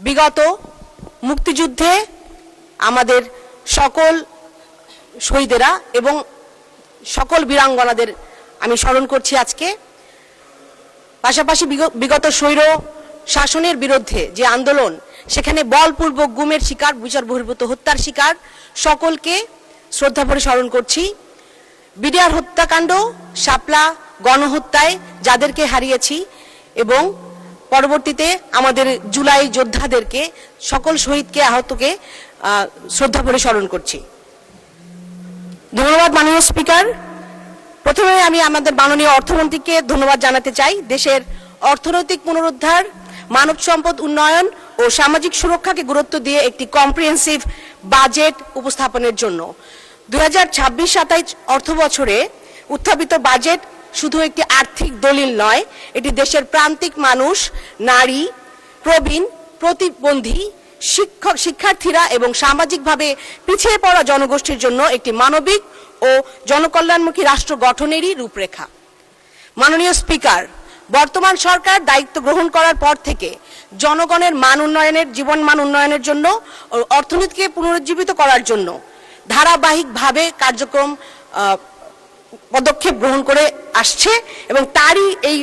বিগত মুক্তিযুদ্ধে আমাদের সকল শহীদেরা এবং সকল বীরাঙ্গনাদের আমি স্মরণ করছি আজকে। পাশাপাশি বিগত স্বৈর শাসনের বিরুদ্ধে যে আন্দোলন, সেখানে বলপূর্বক গুমের শিকার, বিচার বহির্ভূত হত্যার শিকার সকলকে শ্রদ্ধা ভরে স্মরণ করছি। বিডিআর হত্যাকাণ্ড, শাপলা গণহত্যায় যাদেরকে হারিয়েছি এবং পরবর্তীতে আমাদের জুলাই যোদ্ধাদেরকে, সকল শহীদকে, আহতকে শ্রদ্ধা ভরে স্মরণ করছি। ধন্যবাদ মাননীয় স্পিকার। প্রথমে আমি আমাদের মাননীয় অর্থমন্ত্রীকে ধন্যবাদ জানাতে চাই দেশের অর্থনৈতিক পুনরুদ্ধার, মানব সম্পদ উন্নয়ন ও সামাজিক সুরক্ষাকে গুরুত্ব দিয়ে একটি কম্প্রিহেন্সিভ বাজেট উপস্থাপনের জন্য। 2026-27 অর্থ বছরে উত্থাপিত বাজেট শুধু একটি আর্থিক দলিল নয়, এটি দেশের প্রান্তিক মানুষ, নারী, প্রবীণ, প্রতিবন্ধী, শিক্ষার্থীরা এবং সামাজিকভাবে পিছিয়ে পড়া জনগোষ্ঠীর জন্য একটি মানবিক ও জনকল্যাণমুখী রাষ্ট্র গঠনেরই রূপরেখা। মাননীয় স্পিকার, বর্তমান সরকার দায়িত্ব গ্রহণ করার পর থেকে জনগণের মান উন্নয়নের, জীবন মান উন্নয়নের জন্য ও অর্থনীতিকে পুনরুজ্জীবিত করার জন্য ধারাবাহিকভাবে কার্যক্রম পদক্ষেপ গ্রহণ করে আসছে এবং তারই এই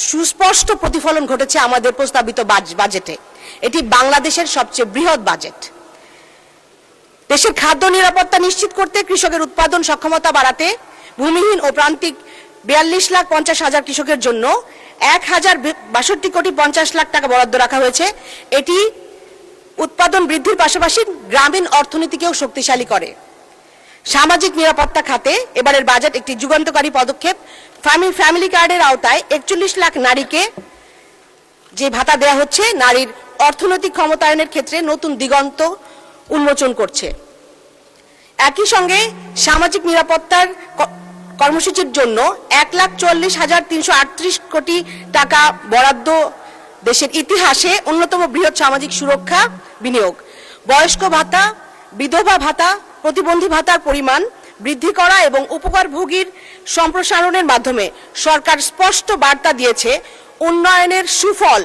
সুস্পষ্ট প্রতিফলন ঘটেছে আমাদের প্রস্তাবিত বাজেটে। এটি বাংলাদেশের সবচেয়ে বৃহৎ বাজেট। দেশের খাদ্য নিরাপত্তা নিশ্চিত করতে, কৃষকের উৎপাদন সক্ষমতা বাড়াতে, ভূমিহীন ও প্রান্তিক 42,50,000 কৃষকের জন্য 1,062,50,00,000 টাকা বরাদ্দ রাখা হয়েছে। এটি উৎপাদন বৃদ্ধির পাশাপাশি গ্রামীণ অর্থনীতিকেও শক্তিশালী করে। সামাজিক নিরাপত্তা খাতে এবারের বাজেট একটি যুগান্তকারী পদক্ষেপ। ফ্যামিলি কার্ডের আওতায় 41 লাখ নারীকে যে ভাতা দেওয়া হচ্ছে, নারীর অর্থনৈতিক ক্ষমতায়নের ক্ষেত্রে নতুন দিগন্ত উন্মোচন করছে। একই সঙ্গে সামাজিক নিরাপত্তার কর্মসূচির জন্য 1,44,338 কোটি টাকা বরাদ্দ দেশের ইতিহাসে অন্যতম বৃহৎ সামাজিক সুরক্ষা বিনিয়োগ। বয়স্ক ভাতা, বিধবা ভাতা, প্রতিবন্ধী ভাতার পরিমাণ বৃদ্ধি করা এবং উপকারভোগীর সম্প্রসারণের মাধ্যমে সরকার স্পষ্ট বার্তা দিয়েছে উন্নয়নের সুফল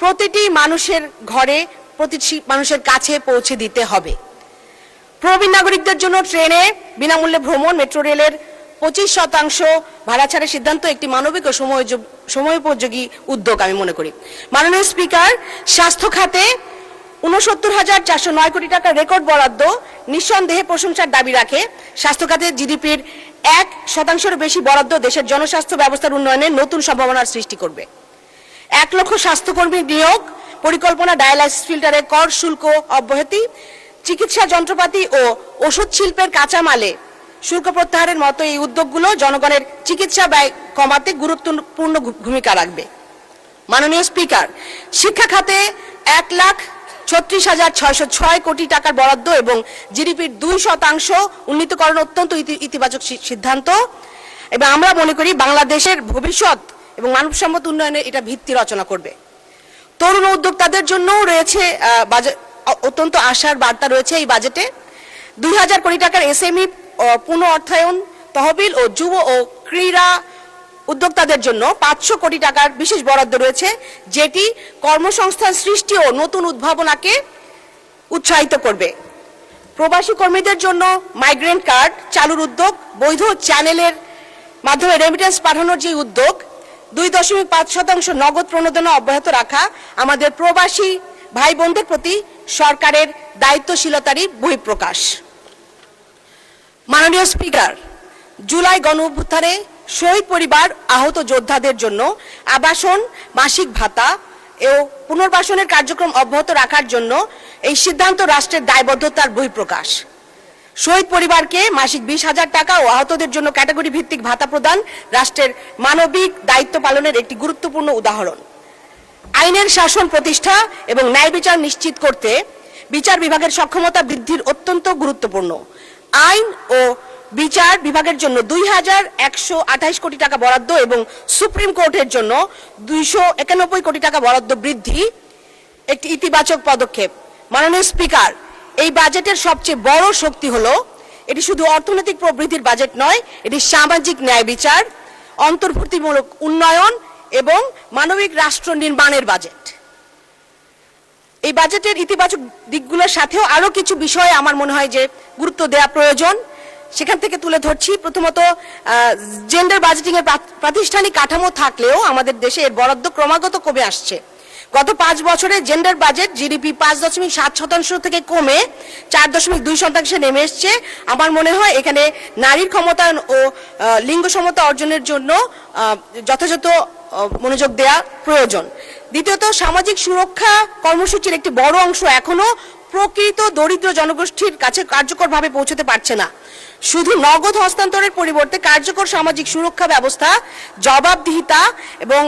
প্রতিটি মানুষের ঘরে, প্রতিটি মানুষের কাছে পৌঁছে দিতে হবে। প্রবীণ নাগরিকদের জন্য ট্রেনে বিনামূল্যে ভ্রমণ, মেট্রো রেলের 25% ভাড়া ছাড়ের সিদ্ধান্ত একটি মানবিক ও সময়োপযোগী উদ্যোগ আমি মনে করি। মাননীয় স্পিকার, স্বাস্থ্য খাতে 69,409 কোটি টাকার রেকর্ড বরাদ্দ নিঃসন্দেহে প্রশংসার দাবি রাখে। স্বাস্থ্য খাতে জিডিপির 1% বেশি বরাদ্দ দেশের জনস্বাস্থ্য ব্যবস্থার উন্নয়নে নতুন সম্ভাবনার সৃষ্টি করবে। 1 লক্ষ স্বাস্থ্যকর্মী নিয়োগ, পরিকল্পনা, ডায়ালাইসিস ফিল্টারে কর শুল্ক অব্যাহতি, চিকিৎসা যন্ত্রপাতি ও ওষুধ শিল্পের কাঁচামালে শুল্ক প্রত্যাহারের মতো এই উদ্যোগগুলো জনগণের চিকিৎসা ব্যয় কমাতে গুরুত্বপূর্ণ ভূমিকা রাখবে। মাননীয় স্পিকার, শিক্ষা খাতে 1,36,606 কোটি টাকার বরাদ্দ এবং জিডিপির 2% উন্নীতকরণ অত্যন্ত ইতিবাচক সিদ্ধান্ত এবং আমরা মনে করি বাংলাদেশের ভবিষ্যৎ এবং মানব সম্পদ উন্নয়নে এটা ভিত্তি রচনা করবে। তরুণ উদ্যোক্তাদের জন্যও রয়েছে অত্যন্ত আশার বার্তা রয়েছে এই বাজেটে। 2,000 কোটি টাকার এসএমই পুনঃ অর্থায়ন তহবিল ও যুব ও ক্রীড়া উদ্যোক্তাদের জন্য 500 কোটি টাকার বিশেষ বরাদ্দ রয়েছে, যেটি কর্মসংস্থান সৃষ্টি ও নতুন উদ্ভাবনাকে উৎসাহিত করবে। প্রবাসী কর্মীদের জন্য মাইগ্রেন্ট কার্ড চালুর উদ্যোগ, বৈধ চ্যানেলের মাধ্যমে রেমিটেন্স পাঠানোর যে উদ্যোগ, 2.5% নগদ প্রণোদনা অব্যাহত রাখা আমাদের প্রবাসী ভাই বোনদের প্রতি সরকারের দায়িত্বশীলতারই বহিঃপ্রকাশ। মাননীয় স্পিকার, জুলাই গণঅভ্যুত্থানে শহীদ পরিবার, আহত যোদ্ধাদের জন্য আবাসন, মাসিক ভাতা ও পুনর্বাসনের কার্যক্রম অব্যাহত রাখার জন্য এই সিদ্ধান্ত রাষ্ট্রের দায়বদ্ধতার বহিঃপ্রকাশ। শহীদ পরিবারকে মাসিক 20,000 টাকা ও আহতদের জন্য ক্যাটাগরি ভিত্তিক ভাতা প্রদান রাষ্ট্রের মানবিক দায়িত্ব পালনের একটি গুরুত্বপূর্ণ উদাহরণ। আইনের শাসন প্রতিষ্ঠা এবং ন্যায় বিচার নিশ্চিত করতে বিচার বিভাগের সক্ষমতা বৃদ্ধির অত্যন্ত গুরুত্বপূর্ণ। আইন ও বিচার বিভাগের জন্য 2,128 কোটি টাকা বরাদ্দ এবং সুপ্রিম কোর্টের জন্য 291 কোটি টাকা বরাদ্দ বৃদ্ধি একটি ইতিবাচক পদক্ষেপ। মাননীয় স্পিকার, এই বাজেটের সবচেয়ে বড় শক্তি হলো এটি শুধু অর্থনৈতিক প্রবৃদ্ধির বাজেট নয়, এটি সামাজিক ন্যায় বিচার, অন্তর্ভুক্তিমূলক উন্নয়ন এবং মানবিক রাষ্ট্র নির্মাণের বাজেট। এই বাজেটের ইতিবাচক দিকগুলোর সাথেও আরো কিছু বিষয় আমার মনে হয় যে গুরুত্ব দেওয়া প্রয়োজন। সেখান থেকে তুলে ধরছি, প্রথমত জেন্ডার বাজেটিং এর প্রাতিষ্ঠানিক কাঠামো থাকলেও আমাদের দেশে এর বরাদ্দ ক্রমাগত কমে আসছে। গত 5 বছরে জেন্ডার বাজেট জিডিপি 5.7% থেকে কমে 4.2% নেমে এসছে। আমার মনে হয় এখানে নারীর ক্ষমতায়ন ও লিঙ্গ সমতা অর্জনের জন্য যথাযথ মনোযোগ দেওয়া প্রয়োজন। দ্বিতীয়ত, সামাজিক সুরক্ষা কর্মসূচির একটি বড় অংশ এখনো প্রকৃত দরিদ্র জনগোষ্ঠীর কাছে কার্যকরভাবে পৌঁছতে পারছে না। শুধু নগদ হস্তান্তরের পরিবর্তে কার্যকর সামাজিক সুরক্ষা ব্যবস্থা, জবাবদিহিতা এবং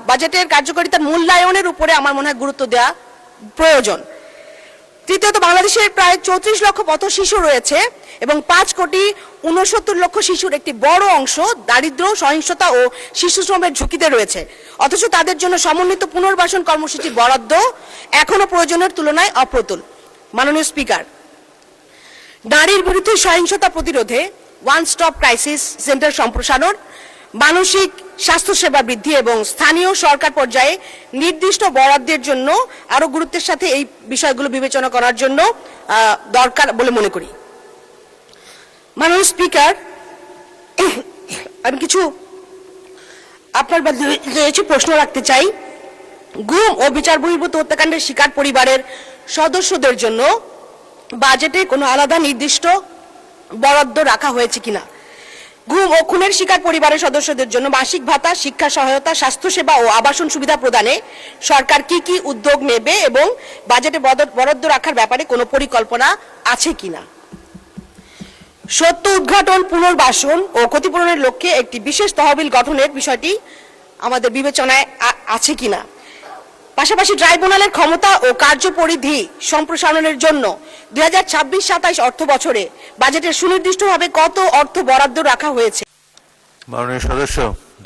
বাজেটের কার্যকারিতার মূল্যায়নের উপরে আমার মনে হয় গুরুত্ব দেওয়া প্রয়োজন। তৃতীয়ত, বাংলাদেশের প্রায় 34 লক্ষ পথ শিশু রয়েছে এবং 5,69,00,000 শিশুর একটি বড় অংশ দারিদ্র্য, সহিংসতা ও শিশু শ্রমের ঝুঁকিতে রয়েছে। অথচ তাদের জন্য সমন্বিত পুনর্বাসন কর্মসূচির বরাদ্দ এখনো প্রয়োজনের তুলনায় অপ্রতুল। মাননীয় স্পিকার, নারীর বিরুদ্ধে সহিংসতা প্রতিরোধে ওয়ান স্টপ ক্রাইসিস সেন্টার সম্প্রসারণ, মানসিক স্বাস্থ্যসেবা বৃদ্ধি এবং স্থানীয় সরকার পর্যায়ে নির্দিষ্ট বরাদ্দের জন্য আরো গুরুত্বের সাথে এই বিষয়গুলো বিবেচনা করার জন্য দরকার বলে মনে করি। মাননীয় স্পিকার, আমি কিছু আপনার কিছু প্রশ্ন রাখতে চাই। গুম ও বিচার বহির্ভূত হত্যাকাণ্ডের শিকার পরিবারের সদস্যদের জন্য বাজেটে কোনো আলাদা নির্দিষ্ট বরাদ্দ রাখা হয়েছে কিনা? গুম ও খুনের শিকার পরিবারের সদস্যদের জন্য মাসিক ভাতা, শিক্ষা সহায়তা, স্বাস্থ্যসেবা ও আবাসন সুবিধা প্রদানে সরকার কি কি উদ্যোগ নেবে এবং বাজেটে বরাদ্দ রাখার ব্যাপারে কোনো পরিকল্পনা আছে কিনা? সত্য উদ্ঘাটন, পুনর্বাসন ও ক্ষতিপূরণের লক্ষ্যে একটি বিশেষ তহবিল গঠনের বিষয়টি আমাদের বিবেচনায় আছে কিনা? পাশাপাশি ট্রাইব্যুনালের ক্ষমতা ও কার্যপরিধি সম্প্রসারণের জন্য 2026-27 অর্থ বছরে বাজেটের সুনির্দিষ্টভাবে কত অর্থ বরাদ্দ রাখা হয়েছে? মাননীয় সদস্য,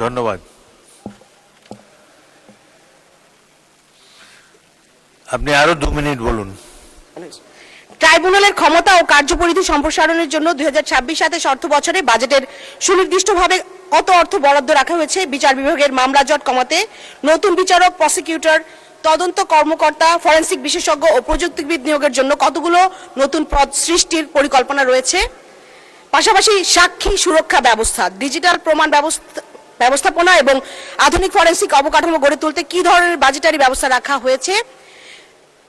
ধন্যবাদ। আপনি আরো 2 মিনিট বলুন। ট্রাইব্যুনালের ক্ষমতা ও কার্যপরিধি সম্প্রসারণের জন্য 2026-27 অর্থ বছরে বাজেটের সুনির্দিষ্টভাবে কত অর্থ বরাদ্দ রাখা হয়েছে? বিচার বিভাগের মামলা জট কমাতে নতুন বিচারক, প্রসিকিউটর, তদন্ত কর্মকর্তা, ফরেনসিক বিশেষজ্ঞ ও প্রযুক্তিবিদ নিয়োগের জন্য কতগুলো নতুন পদ সৃষ্টির পরিকল্পনা রয়েছে? পাশাপাশি সাক্ষী সুরক্ষা ব্যবস্থা, ডিজিটাল প্রমাণ ব্যবস্থাপনা এবং আধুনিক ফরেনসিক অবকাঠামো গড়ে তুলতে কি ধরনের বাজেটারি ব্যবস্থা রাখা হয়েছে?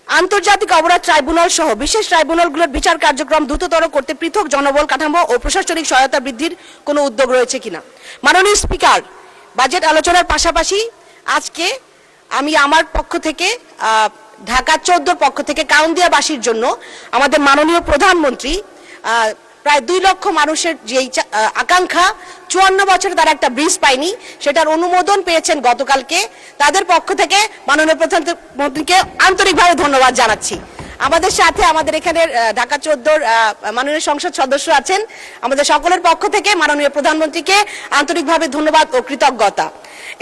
আন্তর্জাতিক অপরাধ ট্রাইব্যুনাল সহ বিশেষ ট্রাইব্যুনালগুলোর বিচার কার্যক্রম দ্রুততর করতে পৃথক জনবল কাঠামো ও প্রশাসনিক সহায়তা বৃদ্ধির কোনো উদ্যোগ রয়েছে কিনা? মাননীয় স্পিকার, বাজেট আলোচনার পাশাপাশি আজকে আমি আমার পক্ষ থেকে ঢাকা 14 পক্ষ থেকে কাউন্দিয়াবাসীর জন্য আমাদের মাননীয় প্রধানমন্ত্রী প্রায় 2 লক্ষ মানুষের যে আকাঙ্ক্ষা 54 বছরে তারা একটা ব্রিজ পায়নি, সেটার অনুমোদন পেয়েছেন গতকালকে। তাদের পক্ষ থেকে মাননীয় প্রধানমন্ত্রীকে আন্তরিকভাবে ধন্যবাদ জানাচ্ছি। আমাদের সাথে আমাদের এখানে ঢাকা 14 মাননীয় সংসদ সদস্য আছেন। আমাদের সকলের পক্ষ থেকে মাননীয় প্রধানমন্ত্রীকে আন্তরিকভাবে ধন্যবাদ ও কৃতজ্ঞতা।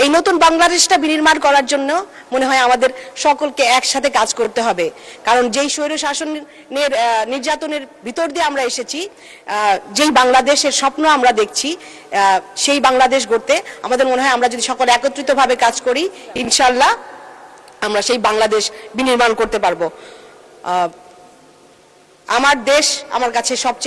এই নতুন বাংলাদেশটা বিনির্মাণ করার জন্য মনে হয় আমাদের সকলকে একসাথে কাজ করতে হবে, কারণ যেই স্বৈর শাসনের নির্যাতনের ভিতর দিয়ে আমরা এসেছি, যেই বাংলাদেশের স্বপ্ন আমরা দেখছি, সেই বাংলাদেশ গড়তে আমাদের মনে হয় আমরা যদি সকলে একত্রিতভাবে কাজ করি, ইনশাআল্লাহ আমরা সেই বাংলাদেশ বিনির্মাণ করতে পারবো। আমার দেশ আমার কাছে সবচেয়ে